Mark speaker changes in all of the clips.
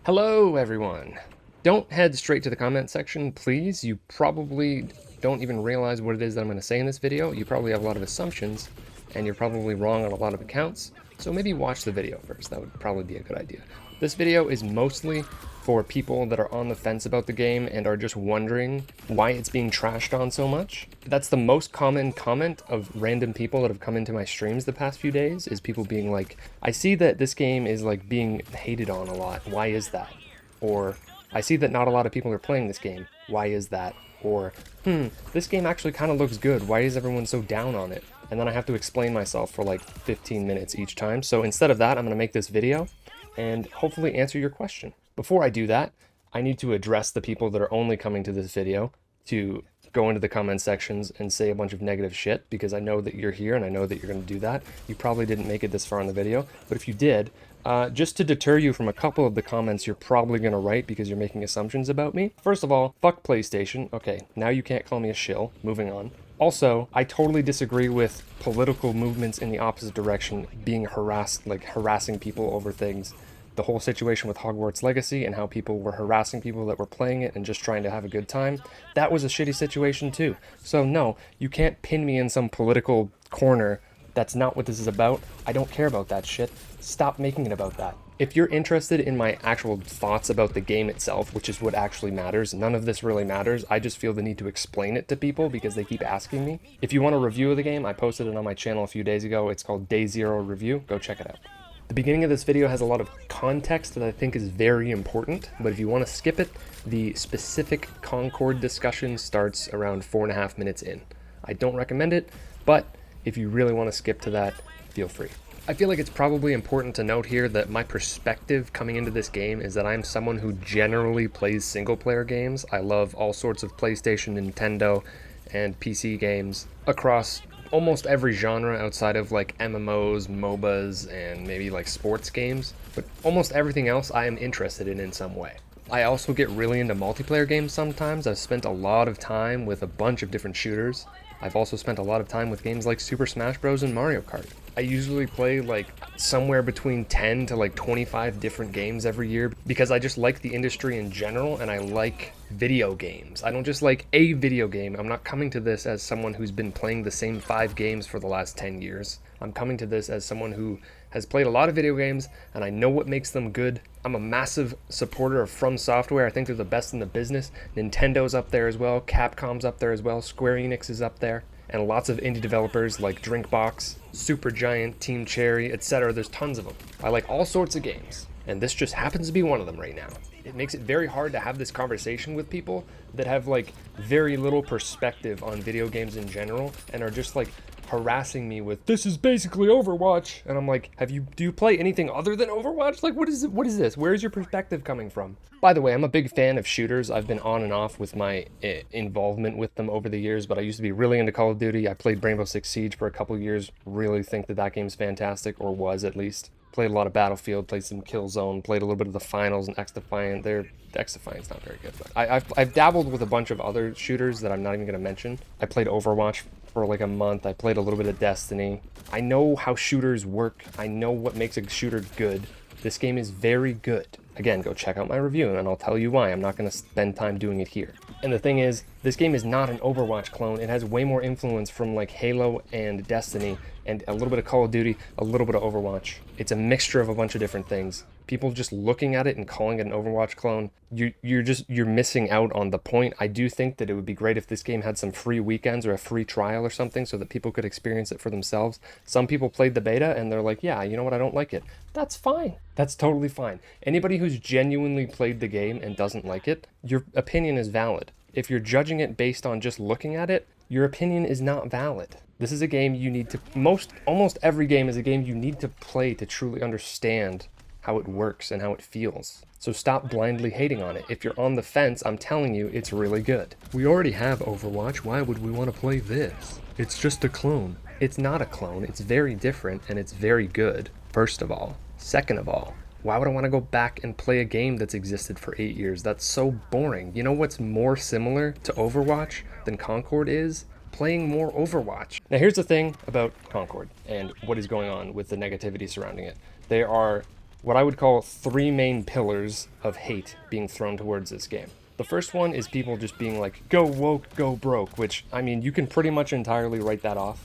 Speaker 1: Hello, everyone. Don't head straight to the comment section, please. You probably don't even realize what it is that I'm going to say in this video. You probably have a lot of assumptions, and you're probably wrong on a lot of accounts. So maybe watch the video first. That would probably be a good idea. This video is mostly for people that are on the fence about the game and are just wondering why it's being trashed on so much. That's the most common comment of random people that have come into my streams the past few days, is people being like, I see that this game is like being hated on a lot. Why is that? Or, I see that not a lot of people are playing this game. Why is that? Or, this game actually kind of looks good. Why is everyone so down on it? And then I have to explain myself for like 15 minutes each time. So instead of that, I'm going to make this video and hopefully answer your question. Before I do that, I need to address the people that are only coming to this video to go into the comment sections and say a bunch of negative shit, because I know that you're here and I know that you're going to do that. You probably didn't make it this far in the video, but if you did, just to deter you from a couple of the comments you're probably going to write because you're making assumptions about me. First of all, fuck PlayStation. Okay, now you can't call me a shill. Moving on. Also, I totally disagree with political movements in the opposite direction being harassing people over things. The whole situation with Hogwarts Legacy and how people were harassing people that were playing it and just trying to have a good time, that was a shitty situation too. So no, you can't pin me in some political corner. That's not what this is about. I don't care about that shit. Stop making it about that. If you're interested in my actual thoughts about the game itself, which is what actually matters, none of this really matters. I just feel the need to explain it to people because they keep asking me. If you want a review of the game, I posted it on my channel a few days ago. It's called Day Zero Review. Go check it out. The beginning of this video has a lot of context that I think is very important, but if you want to skip it, the specific Concord discussion starts around 4.5 minutes in. I don't recommend it, but if you really want to skip to that, feel free. I feel like it's probably important to note here that my perspective coming into this game is that I'm someone who generally plays single-player games. I love all sorts of PlayStation, Nintendo, and PC games across almost every genre outside of like MMOs, MOBAs, and maybe like sports games. But almost everything else I am interested in some way. I also get really into multiplayer games sometimes. I've spent a lot of time with a bunch of different shooters. I've also spent a lot of time with games like Super Smash Bros. And Mario Kart. I usually play like somewhere between 10 to like 25 different games every year because I just like the industry in general and I like video games. I don't just like a video game. I'm not coming to this as someone who's been playing the same 5 games for the last 10 years. I'm coming to this as someone who has played a lot of video games and I know what makes them good. I'm a massive supporter of From Software. I think they're the best in the business. Nintendo's up there as well. Capcom's up there as well. Square Enix is up there. And lots of indie developers like Drinkbox, Supergiant, Team Cherry, etc. There's tons of them. I like all sorts of games, and this just happens to be one of them right now. It makes it very hard to have this conversation with people that have like very little perspective on video games in general and are just like harassing me with, this is basically Overwatch. And I'm like, do you play anything other than Overwatch? Like, what is this? Where's your perspective coming from? By the way, I'm a big fan of shooters. I've been on and off with my involvement with them over the years, but I used to be really into Call of Duty. I played Rainbow Six Siege for a couple of years. Really think that game's fantastic, or was at least. Played a lot of Battlefield, played some Killzone, played a little bit of the finals and X-Defiant. X-Defiant's not very good, but I've dabbled with a bunch of other shooters that I'm not even going to mention. I played Overwatch for like a month. I played a little bit of Destiny. I know how shooters work. I know what makes a shooter good. This game is very good. Again, go check out my review and I'll tell you why. I'm not going to spend time doing it here. And the thing is, this game is not an Overwatch clone. It has way more influence from like Halo and Destiny and a little bit of Call of Duty, a little bit of Overwatch. It's a mixture of a bunch of different things. People just looking at it and calling it an Overwatch clone, you're missing out on the point. I do think that it would be great if this game had some free weekends or a free trial or something so that people could experience it for themselves. Some people played the beta and they're like, yeah, you know what, I don't like it. That's fine. That's totally fine. Anybody who's genuinely played the game and doesn't like it, your opinion is valid. If you're judging it based on just looking at it, your opinion is not valid. This is a game you need to, almost every game is a game you need to play to truly understand how it works and how it feels. So stop blindly hating on it. If you're on the fence, I'm telling you, it's really good. We already have Overwatch. Why would we want to play this? It's just a clone. It's not a clone. It's very different and it's very good, first of all. Second of all, why would I want to go back and play a game that's existed for 8 years? That's so boring. You know what's more similar to Overwatch than Concord is? Playing more Overwatch. Now here's the thing about Concord and what is going on with the negativity surrounding it. There are what I would call 3 main pillars of hate being thrown towards this game. The first one is people just being like, go woke, go broke, which, I mean, you can pretty much entirely write that off.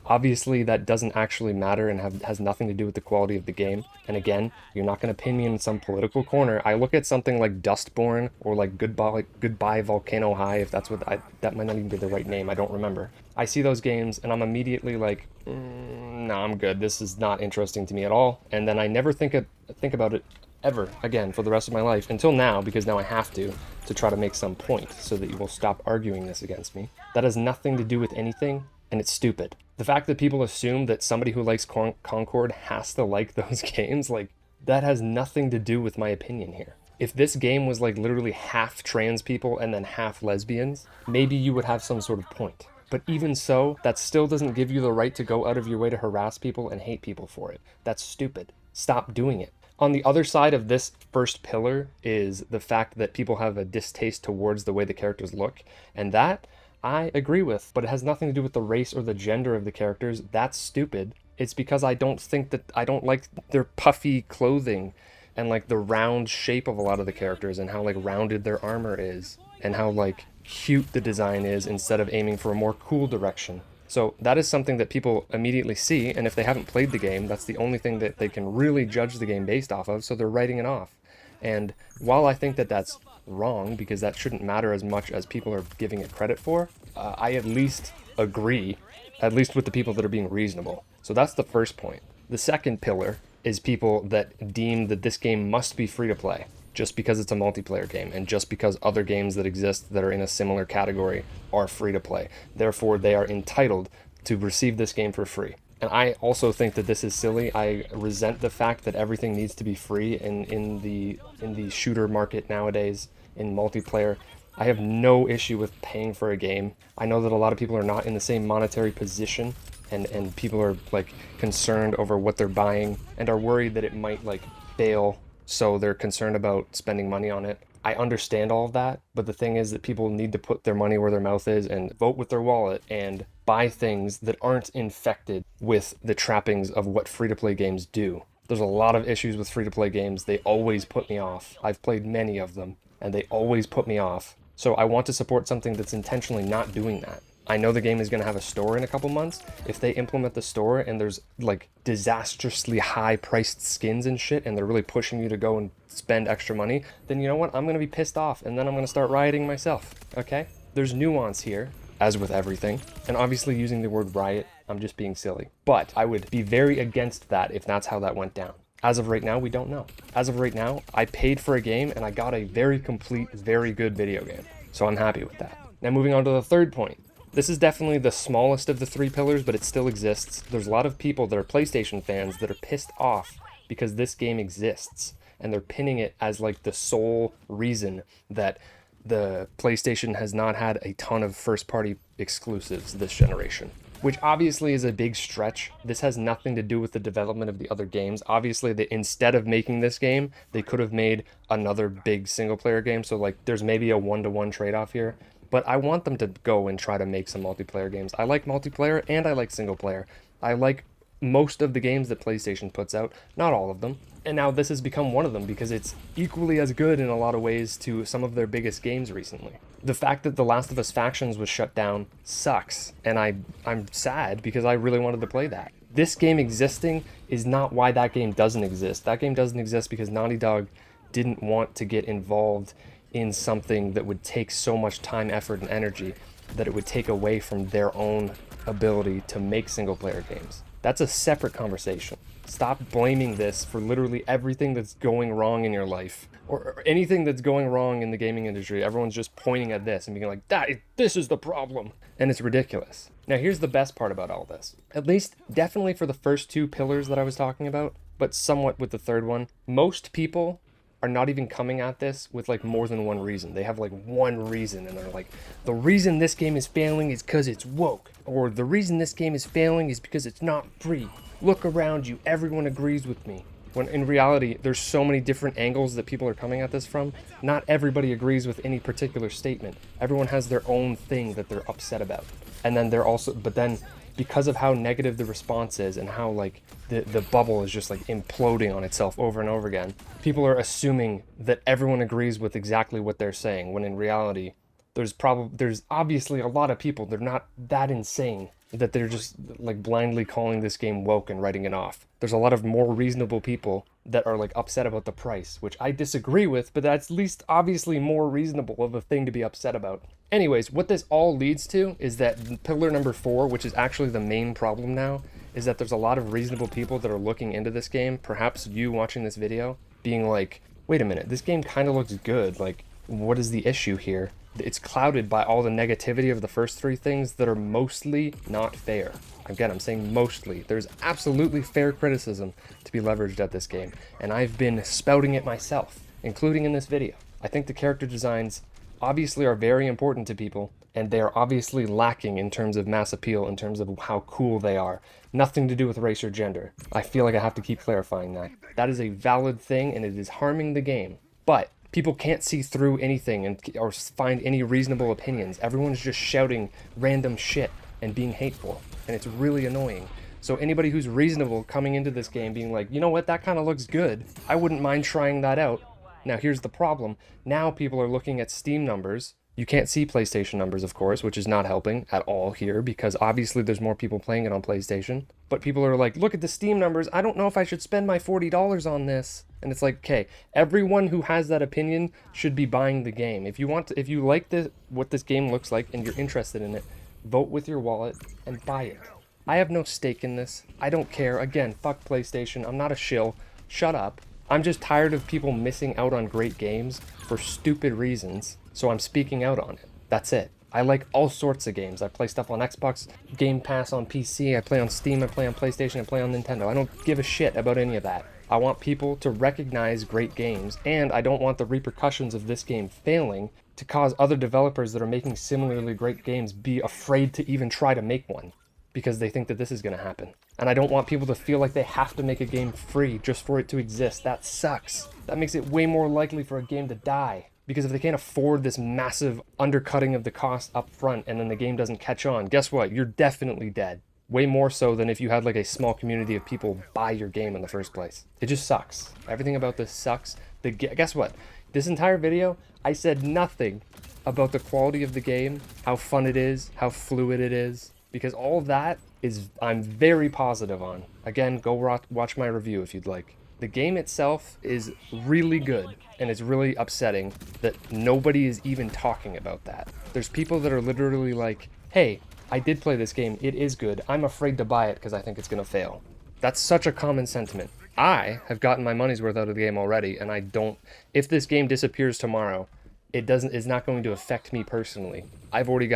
Speaker 1: Obviously, that doesn't actually matter and has nothing to do with the quality of the game. And again, you're not going to pin me in some political corner. I look at something like Dustborn or like Goodbye Volcano High, if that's that might not even be the right name, I don't remember. I see those games and I'm immediately like, no, I'm good. This is not interesting to me at all. And then I never think about it ever again for the rest of my life until now, because now I have to try to make some point so that you will stop arguing this against me. That has nothing to do with anything, and it's stupid. The fact that people assume that somebody who likes Concord has to like those games, like, that has nothing to do with my opinion here. If this game was like literally half trans people and then half lesbians, maybe you would have some sort of point. But even so, that still doesn't give you the right to go out of your way to harass people and hate people for it. That's stupid. Stop doing it. On the other side of this first pillar is the fact that people have a distaste towards the way the characters look, and that I agree with, but it has nothing to do with the race or the gender of the characters. That's stupid. It's because I don't like their puffy clothing and like the round shape of a lot of the characters and how like rounded their armor is and how like cute the design is instead of aiming for a more cool direction. So that is something that people immediately see, and if they haven't played the game, that's the only thing that they can really judge the game based off of, so they're writing it off. And while I think that that's wrong, because that shouldn't matter as much as people are giving it credit for, I at least agree, at least with the people that are being reasonable. So that's the first point. The second pillar is people that deem that this game must be free to play, just because it's a multiplayer game and just because other games that exist that are in a similar category are free to play. Therefore, they are entitled to receive this game for free. And I also think that this is silly. I resent the fact that everything needs to be free in the shooter market nowadays, in multiplayer. I have no issue with paying for a game. I know that a lot of people are not in the same monetary position, and people are like concerned over what they're buying and are worried that it might like fail, so they're concerned about spending money on it. I understand all of that, but the thing is that people need to put their money where their mouth is and vote with their wallet and buy things that aren't infected with the trappings of what free-to-play games do. There's a lot of issues with free-to-play games. They always put me off. I've played many of them, and they always put me off. So I want to support something that's intentionally not doing that. I know the game is going to have a store in a couple months. If they implement the store and there's like disastrously high priced skins and shit and they're really pushing you to go and spend extra money, then you know what? I'm going to be pissed off and then I'm going to start rioting myself, okay? There's nuance here, as with everything. And obviously using the word riot, I'm just being silly. But I would be very against that if that's how that went down. As of right now, we don't know. As of right now, I paid for a game and I got a very complete, very good video game. So I'm happy with that. Now moving on to the third point. This is definitely the smallest of the 3 pillars, but it still exists. There's a lot of people that are PlayStation fans that are pissed off because this game exists, and they're pinning it as like the sole reason that the PlayStation has not had a ton of first-party exclusives this generation, which obviously is a big stretch. This has nothing to do with the development of the other games. Obviously, instead of making this game, they could have made another big single-player game, so like there's maybe a 1-to-1 trade-off here. But I want them to go and try to make some multiplayer games. I like multiplayer and I like single player. I like most of the games that PlayStation puts out, not all of them. And now this has become one of them because it's equally as good in a lot of ways to some of their biggest games recently. The fact that The Last of Us Factions was shut down sucks, and I'm sad because I really wanted to play that. This game existing is not why that game doesn't exist. That game doesn't exist because Naughty Dog didn't want to get involved in something that would take so much time, effort, and energy that it would take away from their own ability to make single-player games. That's a separate conversation. Stop blaming this for literally everything that's going wrong in your life, or anything that's going wrong in the gaming industry. Everyone's just pointing at this and being like, this is the problem. And it's ridiculous. Now, here's the best part about all this. At least, definitely for the first 2 pillars that I was talking about, but somewhat with the third one, most people are not even coming at this with like more than one reason. They have like one reason and they're like, the reason this game is failing is because it's woke, or the reason this game is failing is because it's not free. Look around you, everyone agrees with me. When in reality, there's so many different angles that people are coming at this from. Not everybody agrees with any particular statement. Everyone has their own thing that they're upset about. And then but then because of how negative the response is and how like the bubble is just like imploding on itself over and over again, people are assuming that everyone agrees with exactly what they're saying, when in reality there's obviously a lot of people, they're not that insane that they're just like blindly calling this game woke and writing it off. There's a lot of more reasonable people that are like upset about the price, which I disagree with, but that's at least obviously more reasonable of a thing to be upset about. Anyways, what this all leads to is that pillar number 4, which is actually the main problem now, is that there's a lot of reasonable people that are looking into this game, perhaps you watching this video, being like, wait a minute, this game kind of looks good, like, what is the issue here? It's clouded by all the negativity of the first 3 things that are mostly not fair. Again, I'm saying mostly. There's absolutely fair criticism to be leveraged at this game, and I've been spouting it myself, including in this video. I think the character designs obviously are very important to people, and they are obviously lacking in terms of mass appeal, in terms of how cool they are. Nothing to do with race or gender. I feel like I have to keep clarifying that. That is a valid thing, and it is harming the game. But people can't see through anything or find any reasonable opinions. Everyone's just shouting random shit and being hateful, and it's really annoying. So anybody who's reasonable coming into this game being like, you know what, that kind of looks good, I wouldn't mind trying that out. Now here's the problem. Now people are looking at Steam numbers. You can't see PlayStation numbers, of course, which is not helping at all here, because obviously there's more people playing it on PlayStation. But people are like, look at the Steam numbers, I don't know if I should spend my $40 on this. And it's like, okay, everyone who has that opinion should be buying the game. If you like what this game looks like and you're interested in it, vote with your wallet and buy it. I have no stake in this. I don't care. Again, fuck PlayStation. I'm not a shill. Shut up. I'm just tired of people missing out on great games for stupid reasons, so I'm speaking out on it. That's it. I like all sorts of games. I play stuff on Xbox, Game Pass on PC, I play on Steam, I play on PlayStation, I play on Nintendo. I don't give a shit about any of that. I want people to recognize great games, and I don't want the repercussions of this game failing to cause other developers that are making similarly great games be afraid to even try to make one, because they think that this is going to happen. And I don't want people to feel like they have to make a game free just for it to exist. That sucks. That makes it way more likely for a game to die. Because if they can't afford this massive undercutting of the cost up front and then the game doesn't catch on, guess what? You're definitely dead. Way more so than if you had like a small community of people buy your game in the first place. It just sucks. Everything about this sucks. Guess what? This entire video, I said nothing about the quality of the game, how fun it is, how fluid it is, because all of that I'm very positive on. Again, go watch my review if you'd like. The game itself is really good, and it's really upsetting that nobody is even talking about that. There's people that are literally like, hey, I did play this game, it is good, I'm afraid to buy it because I think it's gonna fail. That's such a common sentiment. I have gotten my money's worth out of the game already, and if this game disappears tomorrow, it's not going to affect me personally. I've already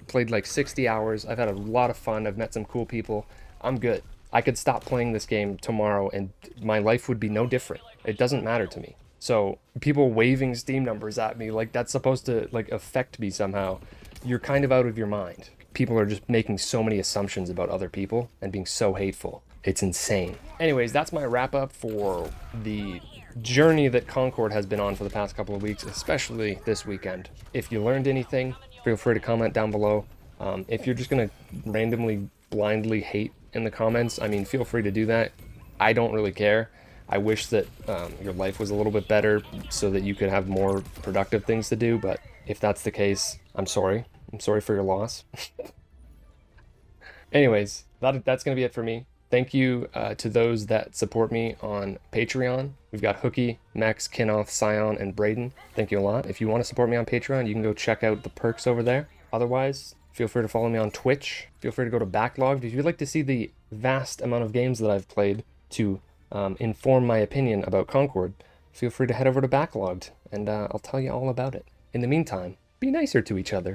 Speaker 1: played like 60 hours, I've had a lot of fun, I've met some cool people, I'm good. I could stop playing this game tomorrow and my life would be no different. It doesn't matter to me. So people waving Steam numbers at me like that's supposed to like affect me somehow, you're kind of out of your mind. People are just making so many assumptions about other people and being so hateful. It's insane. Anyways, that's my wrap up for the journey that Concord has been on for the past couple of weeks, especially this weekend. If you learned anything, feel free to comment down below. If you're just gonna randomly, blindly hate in the comments, I mean, feel free to do that. I don't really care. I wish that your life was a little bit better so that you could have more productive things to do, but if that's the case, I'm sorry. I'm sorry for your loss. Anyways, that's gonna be it for me. Thank you to those that support me on Patreon. We've got Hookie, Max, Kinoth, Scion, and Braden. Thank you a lot. If you want to support me on Patreon, you can go check out the perks over there. Otherwise, feel free to follow me on Twitch. Feel free to go to Backlogged. If you'd like to see the vast amount of games that I've played to inform my opinion about Concord, feel free to head over to Backlogged, and I'll tell you all about it. In the meantime, be nicer to each other.